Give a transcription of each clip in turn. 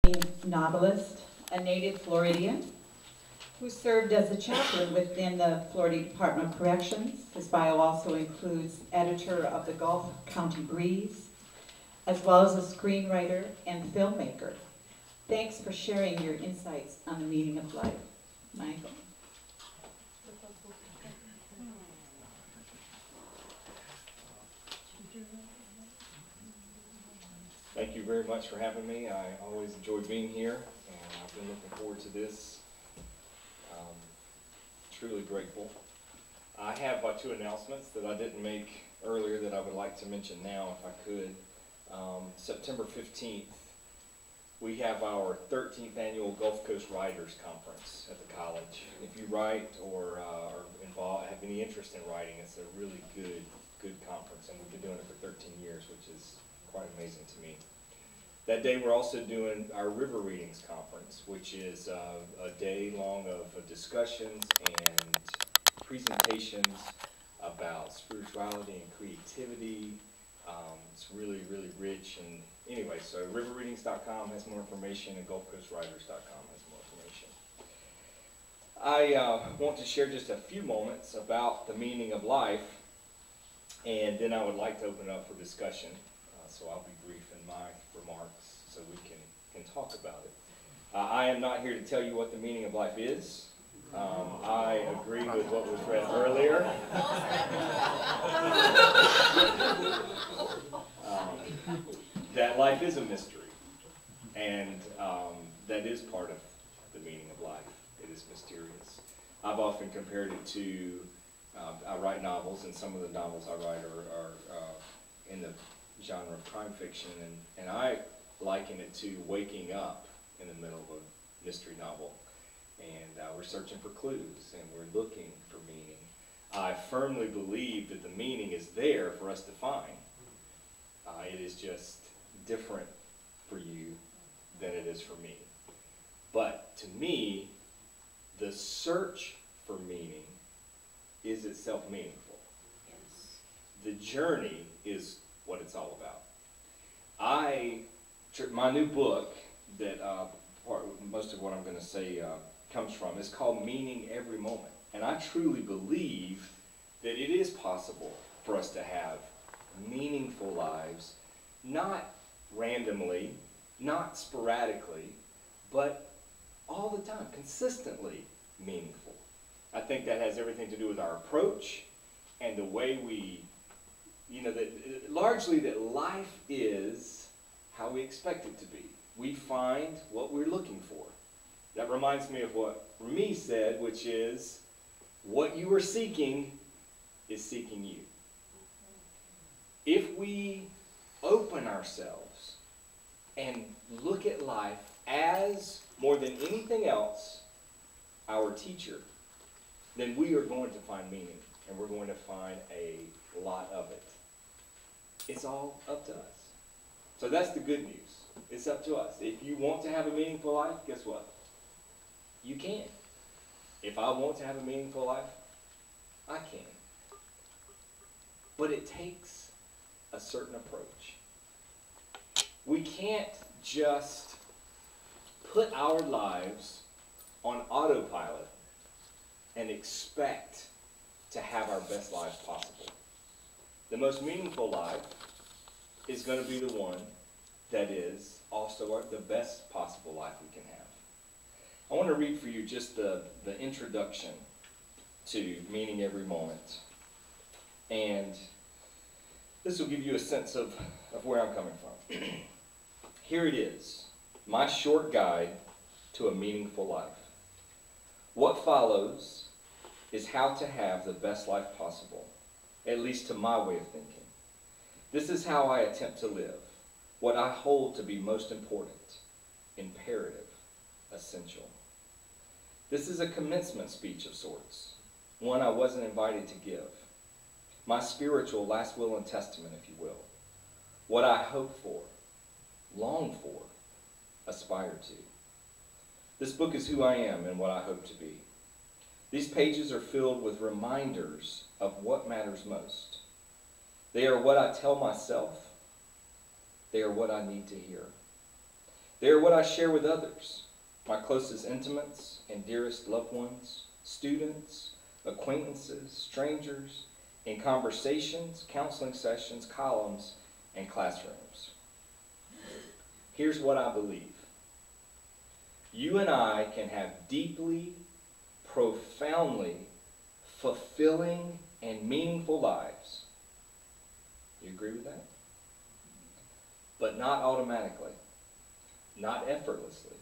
award-winning novelist, a native Floridian, who served as a chaplain within the Florida Department of Corrections. His bio also includes editor of the Gulf County Breeze, as well as a screenwriter and filmmaker. Thanks for sharing your insights on the meaning of life, Michael. Thank you very much for having me. I always enjoy being here, and I've been looking forward to this. Truly grateful. I have two announcements that I didn't make earlier that I would like to mention now if I could. September 15th, we have our 13th annual Gulf Coast Writers Conference at the college. If you write or are involved, have any interest in writing, it's a really good conference, and we've been doing it for 13 years, which is quite amazing to me. That day we're also doing our River Readings Conference, which is a day long of discussions and presentations about spirituality and creativity. It's really, really rich. And anyway, so riverreadings.com has more information, and gulfcoastwriters.com has more information. I want to share just a few moments about the meaning of life, and then I would like to open it up for discussion. So I'll be brief in my remarks so we can talk about it. I am not here to tell you what the meaning of life is. I agree with what was read earlier. That life is a mystery, and that is part of the meaning of life. It is mysterious. I've often compared it to, I write novels, and some of the novels I write are in the genre of crime fiction, and I liken it to waking up in the middle of a mystery novel, and we're searching for clues, and we're looking for meaning. I firmly believe that the meaning is there for us to find. It is just different for you than it is for me. But to me, the search for meaning is itself meaningful. Yes. The journey is what it's all about. My new book that most of what I'm going to say comes from is called Meaning Every Moment. And I truly believe that it is possible for us to have meaningful lives, not randomly, not sporadically, but all the time, consistently meaningful. I think that has everything to do with our approach and the way we, largely that life is how we expect it to be. We find what we're looking for. That reminds me of what Remy said, which is, what you are seeking is seeking you. If we open ourselves and look at life as, more than anything else, our teacher, then we are going to find meaning, and we're going to find a lot of it. It's all up to us. So that's the good news. It's up to us. If you want to have a meaningful life, guess what? You can. If I want to have a meaningful life, I can. But it takes a certain approach. We can't just put our lives on autopilot and expect to have our best lives possible. The most meaningful life is going to be the one that is also the best possible life we can have. I want to read for you just the introduction to Meaning Every Moment. And this will give you a sense of where I'm coming from. Here it is, my short guide to a meaningful life. What follows is how to have the best life possible, at least to my way of thinking. This is how I attempt to live, what I hold to be most important, imperative, essential. This is a commencement speech of sorts, one I wasn't invited to give. My spiritual last will and testament, if you will. What I hope for, long for, aspire to. This book is who I am and what I hope to be. These pages are filled with reminders of what matters most. They are what I tell myself. They are what I need to hear. They are what I share with others, my closest intimates and dearest loved ones, students, acquaintances, strangers, in conversations, counseling sessions, columns, and classrooms. Here's what I believe. You and I can have deeply, profoundly fulfilling and meaningful lives. You agree with that? But not automatically, not effortlessly,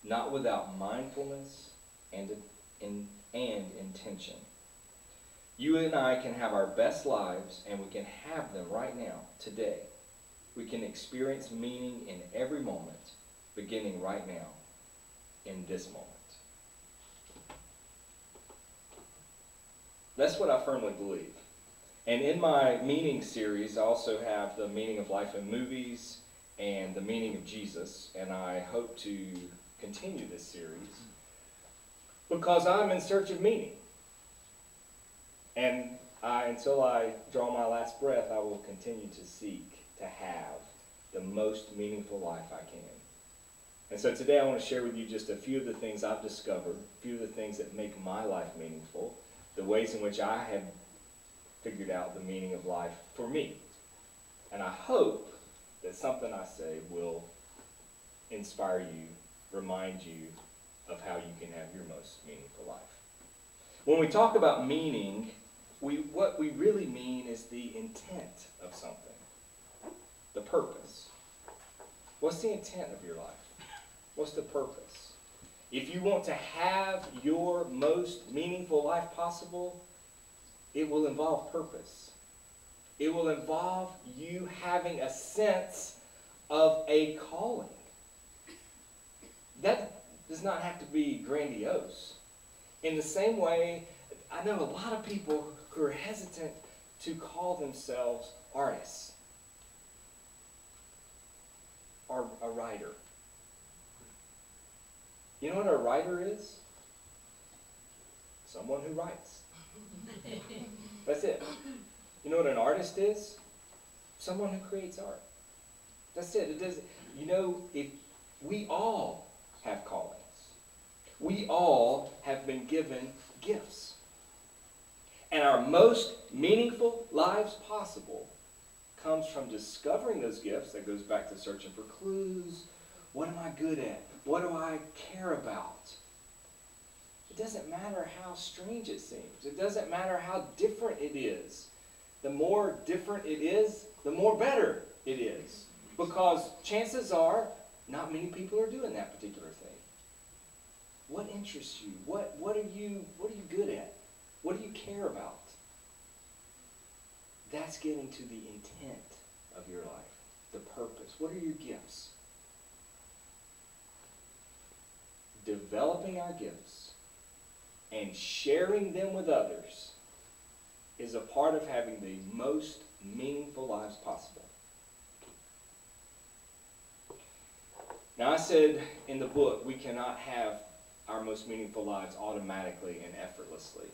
not without mindfulness and intention. You and I can have our best lives, and we can have them right now, today. We can experience meaning in every moment, beginning right now, in this moment. That's what I firmly believe. And in my meaning series, I also have the meaning of life in movies and the meaning of Jesus, and I hope to continue this series because I'm in search of meaning. And until I draw my last breath, I will continue to seek to have the most meaningful life I can. And so today I want to share with you just a few of the things I've discovered, a few of the things that make my life meaningful, the ways in which I have figured out the meaning of life for me. And I hope that something I say will inspire you, remind you of how you can have your most meaningful life. When we talk about meaning, what we really mean is the intent of something, the purpose. What's the intent of your life? What's the purpose? If you want to have your most meaningful life possible, it will involve purpose. It will involve you having a sense of a calling. That does not have to be grandiose. In the same way, I know a lot of people who are hesitant to call themselves artists or a writer. You know what a writer is? Someone who writes. That's it. You know what an artist is? Someone who creates art. That's it. It doesn't, if we all have callings. We all have been given gifts. And our most meaningful lives possible comes from discovering those gifts. That goes back to searching for clues. What am I good at? What do I care about? It doesn't matter how strange it seems. It doesn't matter how different it is. The more different it is, the more better it is. Because chances are, not many people are doing that particular thing. What interests you? What are you good at? What do you care about? That's getting to the intent of your life, the purpose. What are your gifts? Developing our gifts and sharing them with others is a part of having the most meaningful lives possible. Now, I said in the book, we cannot have our most meaningful lives automatically and effortlessly.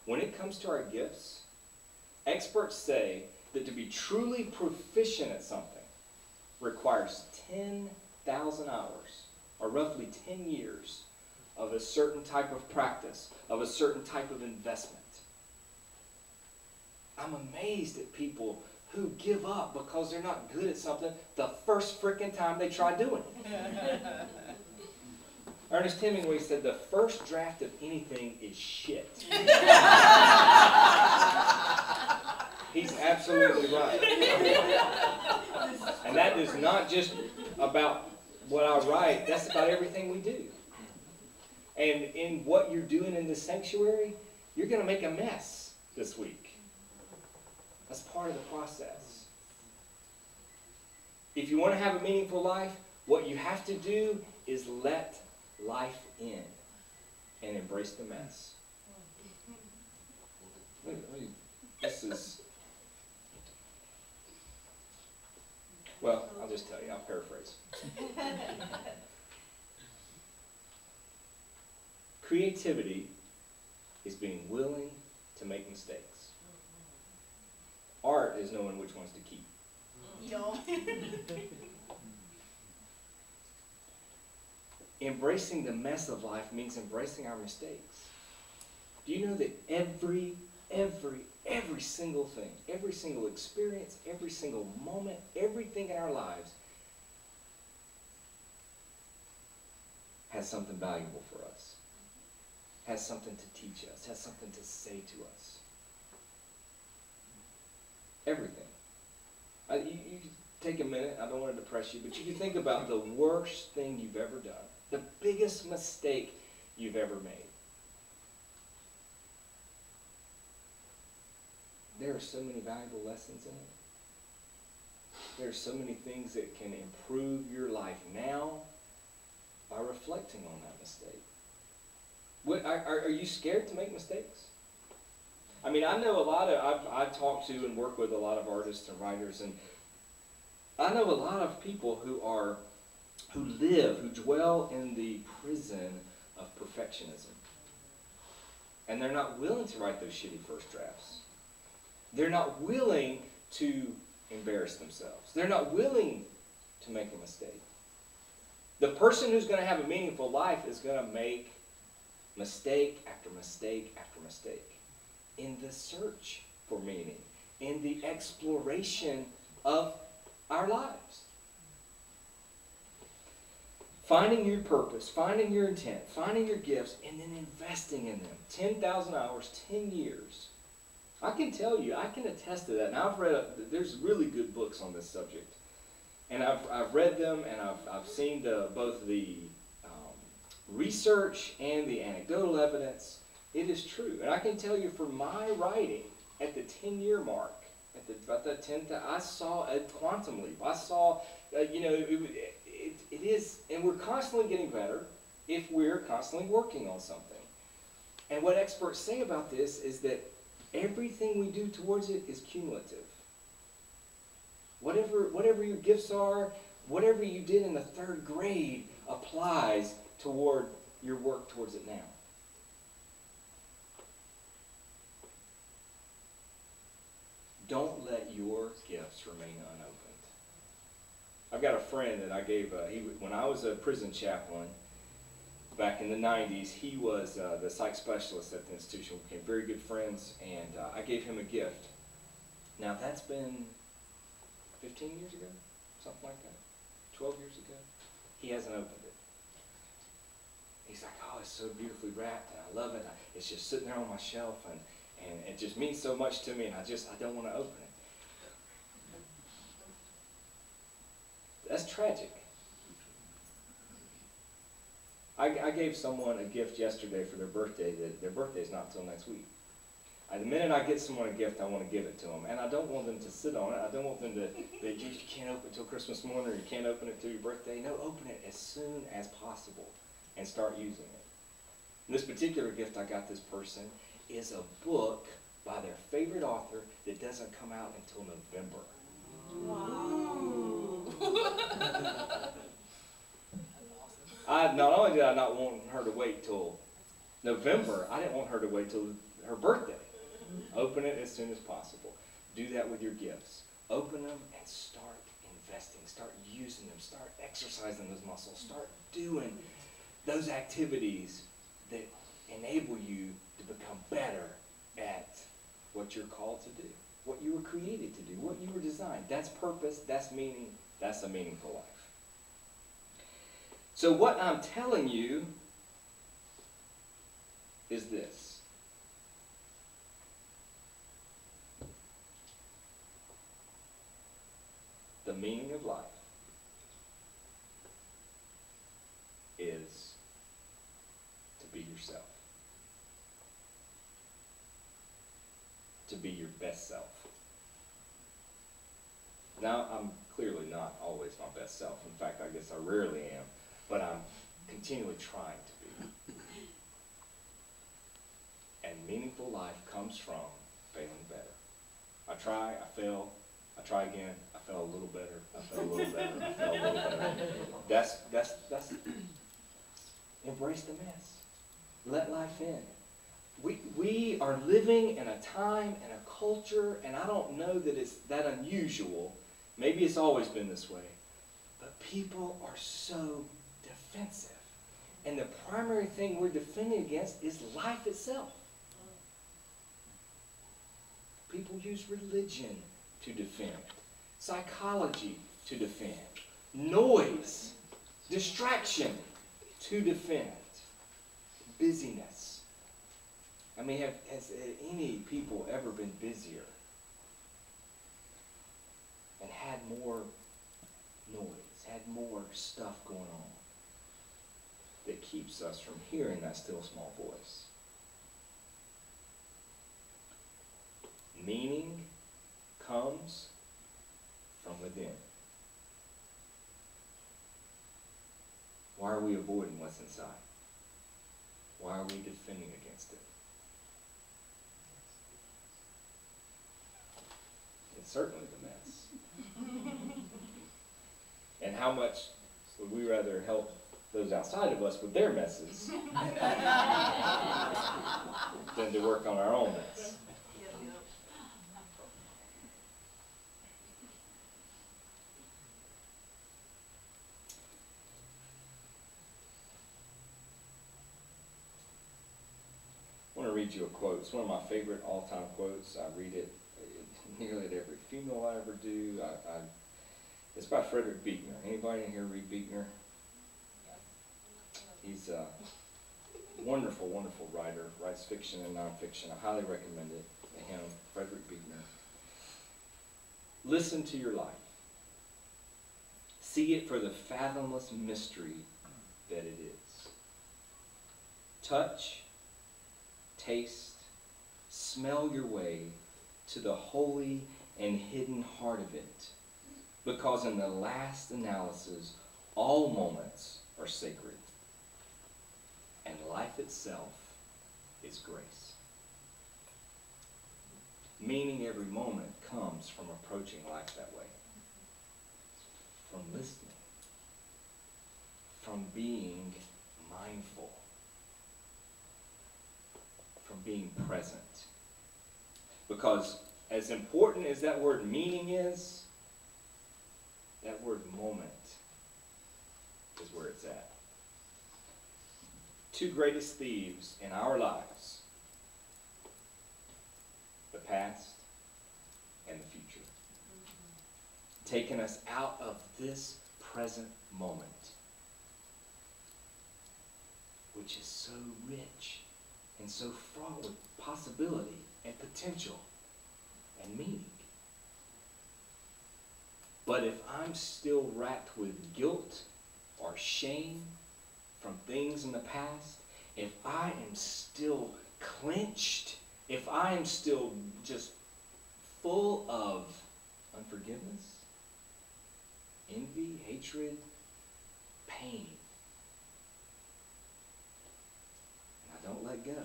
When it comes to our gifts, experts say that to be truly proficient at something requires 10,000 hours, or roughly 10 years, of a certain type of practice, of a certain type of investment. I'm amazed at people who give up because they're not good at something the first frickin' time they try doing it. Ernest Hemingway said the first draft of anything is shit. He's absolutely right. And that is not just about what I write, that's about everything we do. And in what you're doing in this sanctuary, you're going to make a mess this week. That's part of the process. If you want to have a meaningful life, what you have to do is let life in and embrace the mess. This is, well, I'll just tell you, I'll paraphrase. Creativity is being willing to make mistakes. Art is knowing which ones to keep. embracing the mess of life means embracing our mistakes. Do you know that every single thing, every single experience, every single moment, everything in our lives has something valuable for us, has something to teach us, has something to say to us. Everything. You can take a minute, I don't want to depress you, but you can think about the worst thing you've ever done, the biggest mistake you've ever made. There are so many valuable lessons in it. There are so many things that can improve your life now by reflecting on that mistake. Are you scared to make mistakes? I mean, I know I talk to and work with a lot of artists and writers, and I know a lot of people who dwell in the prison of perfectionism. And they're not willing to write those shitty first drafts. They're not willing to embarrass themselves. They're not willing to make a mistake. The person who's going to have a meaningful life is going to make mistake after mistake after mistake in the search for meaning, in the exploration of our lives. Finding your purpose, finding your intent, finding your gifts, and then investing in them. 10,000 hours, 10 years. I can tell you, I can attest to that. Now there's really good books on this subject. And I've read them, and I've seen both the research and the anecdotal evidence. It is true. And I can tell you from my writing, at the 10-year mark, about that 10th, I saw a quantum leap. I saw, it is, and we're constantly getting better if we're constantly working on something. And what experts say about this is that everything we do towards it is cumulative. Whatever your gifts are, whatever you did in the 3rd grade applies toward your work towards it now. Don't let your gifts remain unopened. I've got a friend that I gave, when I was a prison chaplain back in the 90s, he was the psych specialist at the institution. We became very good friends, and I gave him a gift. Now that's been 15 years ago, something like that, 12 years ago. He hasn't opened it. He's like, oh, it's so beautifully wrapped, and I love it. It's just sitting there on my shelf, and it just means so much to me, and I don't want to open it. That's tragic. I gave someone a gift yesterday for their birthday. Their birthday's not until next week. The minute I get someone a gift, I want to give it to them. And I don't want them to sit on it. I don't want them that you can't open it until Christmas morning, or you can't open it till your birthday. No, open it as soon as possible and start using it. And this particular gift I got this person is a book by their favorite author that doesn't come out until November. Wow. Not only did I not want her to wait till November, I didn't want her to wait till her birthday. Open it as soon as possible. Do that with your gifts. Open them and start investing. Start using them. Start exercising those muscles. Start doing those activities that enable you to become better at what you're called to do, what you were created to do, what you were designed. That's purpose, that's meaning, that's a meaningful life. So what I'm telling you is this. The meaning of life is to be yourself. To be your best self. Now, I'm clearly not always my best self. In fact, I guess I rarely am. But I'm continually trying to be. And meaningful life comes from failing better. I try, I fail, I try again, I fell a little better, I fell a little better, I fell a little better. That's embrace the mess. Let life in. We are living in a time and a culture, and I don't know that it's that unusual. Maybe it's always been this way. But people are so defensive. And the primary thing we're defending against is life itself. People use religion to defend, psychology to defend, noise, distraction to defend, busyness. I mean, has any people ever been busier and had more noise, had more stuff going on that keeps us from hearing that still small voice? Meaning comes from within. Why are we avoiding what's inside? Why are we defending against it? It's certainly the mess. And how much would we rather help those outside of us with their messes than to work on our own mess? I want to read you a quote. It's one of my favorite all-time quotes. I read it nearly at every funeral I ever do. It's by Frederick Buechner. Anybody in here read Buechner? He's a wonderful, wonderful writer. Writes fiction and nonfiction. I highly recommend it to him, Frederick Buechner. Listen to your life. See it for the fathomless mystery that it is. Touch, taste, smell your way to the holy and hidden heart of it, because in the last analysis, all moments are sacred, and life itself is grace. Meaning every moment comes from approaching life that way, from listening, from being mindful, from being present. Because as important as that word meaning is, that word moment is where it's at. Two greatest thieves in our lives: the past and the future. Taking us out of this present moment, which is so rich and so fraught with possibility and potential and meaning. But if I'm still racked with guilt or shame from things in the past, if I am still clenched, if I am still just full of unforgiveness, envy, hatred, pain, and I don't let go,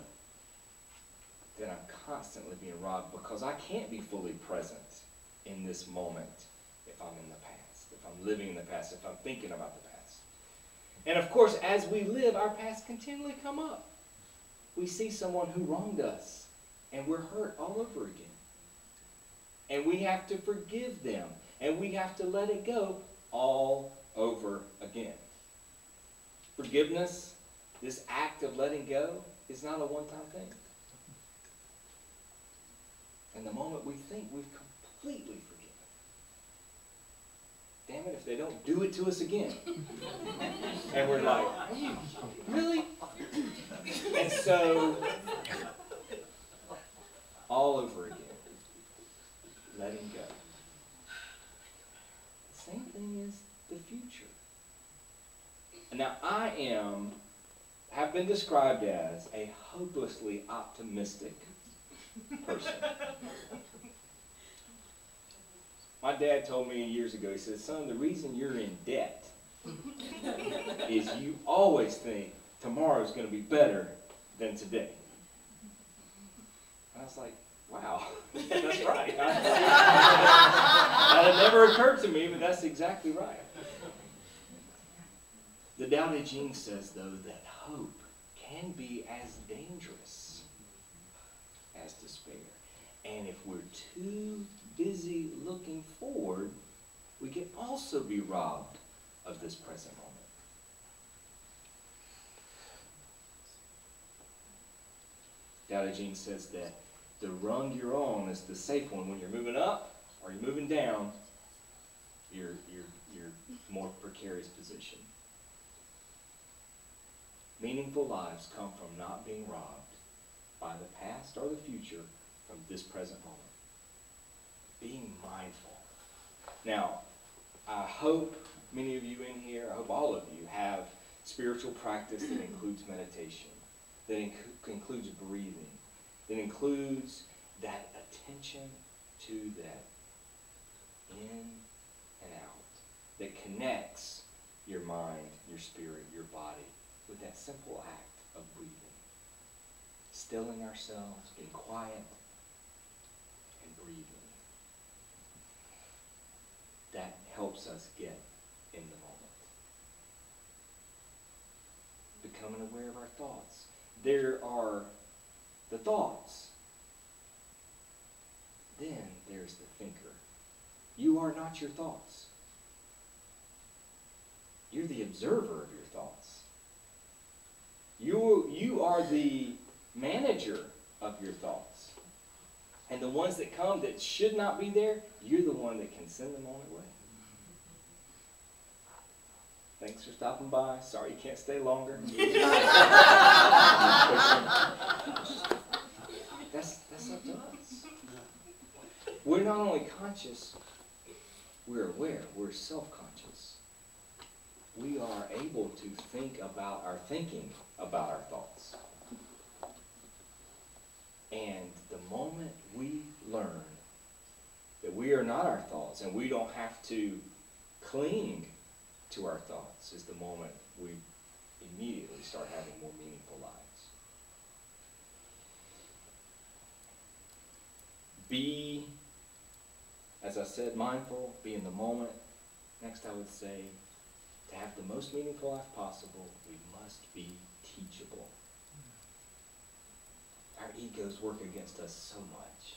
then I'm constantly being robbed, because I can't be fully present in this moment if I'm in the past, if I'm living in the past, if I'm thinking about the past. And of course, as we live, our past continually come up. We see someone who wronged us, and we're hurt all over again. And we have to forgive them, and we have to let it go all over again. Forgiveness, this act of letting go, is not a one-time thing. And the moment we think we've completely forgiven, damn it if they don't do it to us again. And we're like, really? And so, all over again, letting go. The same thing is the future. And now I have been described as a hopelessly optimistic person. My dad told me years ago, he said, son, the reason you're in debt is you always think tomorrow's going to be better than today. And I was like, wow, that's right. That had never occurred to me, but that's exactly right. The Tao Te Ching says, though, that hope can be as dangerous as despair. And if we're too busy looking forward, we can also be robbed of this present moment. Dada Jean says that the rung you're on is the safe one. When you're moving up or you're moving down, you're more precarious position. Meaningful lives come from not being robbed by the past or the future from this present moment. Being mindful. Now, I hope many of you in here, I hope all of you have spiritual practice that includes meditation, that includes breathing, that includes that attention to that in and out, that connects your mind, your spirit, your body with that simple act of breathing. Stilling ourselves, being quiet, and breathing. That helps us get in the moment. Becoming aware of our thoughts. There are the thoughts. Then there's the thinker. You are not your thoughts. You're the observer of your thoughts. You are the manager of your thoughts. And the ones that come that should not be there, you're the one that can send them on their way. Thanks for stopping by. Sorry you can't stay longer. That's up to us. We're not only conscious, we're aware. We're self-conscious. We are able to think about our thinking about our thoughts. And the moment we learn that we are not our thoughts and we don't have to cling to our thoughts is the moment we immediately start having more meaningful lives. Be, as I said, mindful, be in the moment. Next, I would say, to have the most meaningful life possible, we must be teachable. Our egos work against us so much.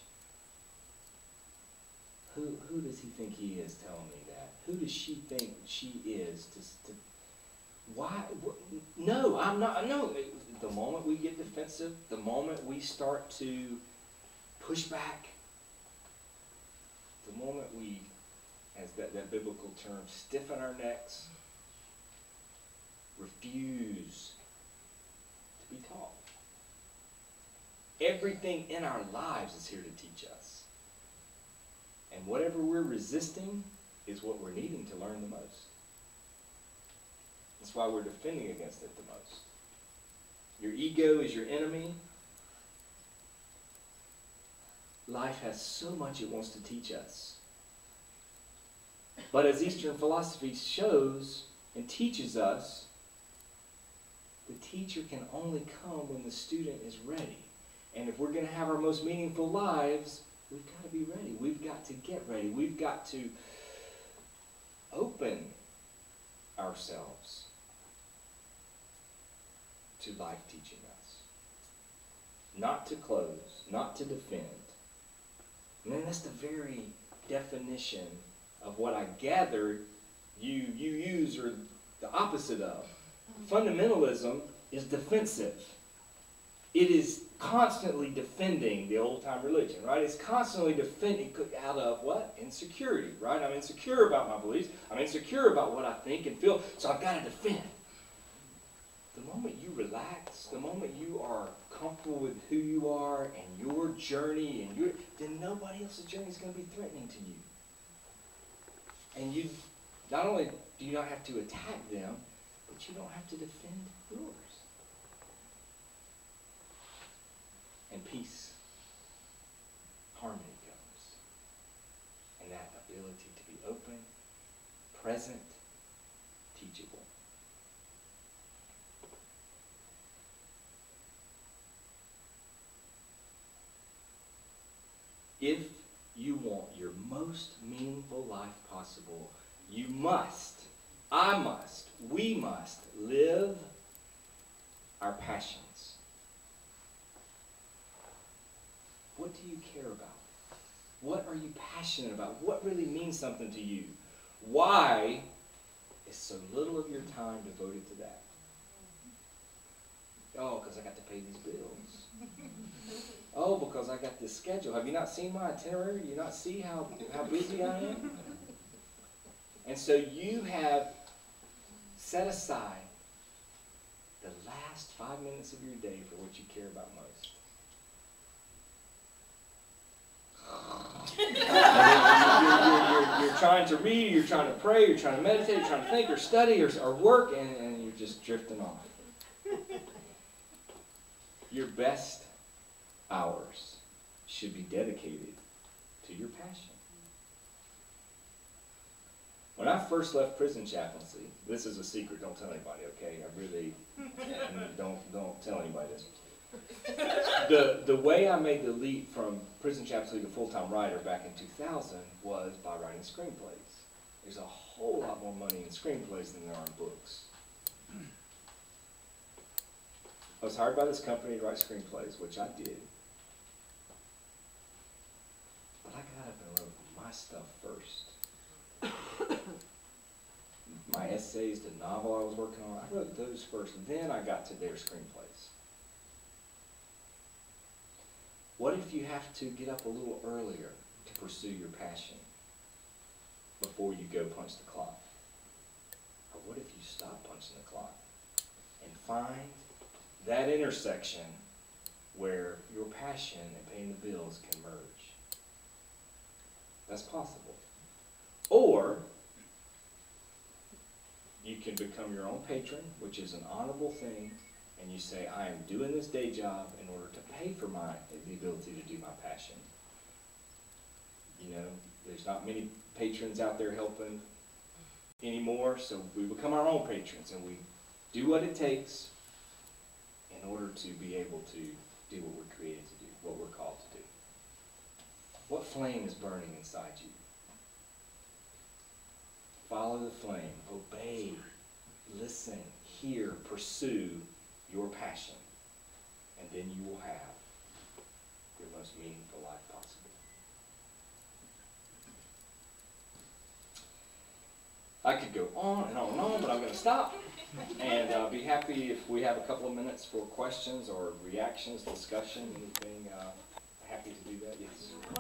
Who does he think he is telling me that? Who does she think she is? Why? No, I'm not. No. The moment we get defensive, the moment we start to push back, the moment we, as that biblical term, stiffen our necks, refuse to be taught. Everything in our lives is here to teach us. And whatever we're resisting is what we're needing to learn the most. That's why we're defending against it the most. Your ego is your enemy. Life has so much it wants to teach us. But as Eastern philosophy shows and teaches us, the teacher can only come when the student is ready. And if we're going to have our most meaningful lives, we've got to be ready. We've got to get ready. We've got to open ourselves to life teaching us. Not to close, not to defend. And then that's the very definition of what I gather you use, or the opposite of. Fundamentalism is defensive. It is constantly defending the old-time religion, right? It's constantly defending out of what? Insecurity, right? I'm insecure about my beliefs. I'm insecure about what I think and feel, so I've got to defend. The moment you relax, the moment you are comfortable with who you are and your journey, and then nobody else's journey is going to be threatening to you. And you, not only do you not have to attack them, but you don't have to defend yours. And peace, harmony comes. And that ability to be open, present, teachable. If you want your most meaningful life possible, you must, I must, we must live our passions. What do you care about? What are you passionate about? What really means something to you? Why is so little of your time devoted to that? Oh, because I got to pay these bills. I got this schedule. Have you not seen my itinerary? Do you not see how busy I am? And so you have set aside the last 5 minutes of your day for what you care about most. You're trying to read, you're trying to pray, you're trying to meditate, you're trying to think or study or work, and you're just drifting off. Your best hours should be dedicated to your passion. When I first left prison chaplaincy, this is a secret, don't tell anybody, okay? I really don't tell anybody this. The way I made the leap from prison chaplaincy to full-time writer back in 2000 was by writing screenplays. There's a whole lot more money in screenplays than there are in books. I was hired by this company to write screenplays, which I did. But I got up and wrote my stuff first. My essays, the novel I was working on, I wrote those first, and then I got to their screenplays. What if you have to get up a little earlier to pursue your passion before you go punch the clock? Or what if you stop punching the clock and find that intersection where your passion and paying the bills can merge? That's possible. Or you can become your own patron, which is an honorable thing, and you say, I am doing this day job in order to pay for the ability to do my passion. You know, there's not many patrons out there helping anymore, so we become our own patrons, and we do what it takes in order to be able to do what we're created to do, what we're called to do. What flame is burning inside you? Follow the flame, obey, listen, hear, pursue your passion, and then you will have your most meaningful life possible. I could go on and on and on, but I'm going to stop. And I'll be happy if we have a couple of minutes for questions or reactions, discussion, anything. Happy to do that, yes.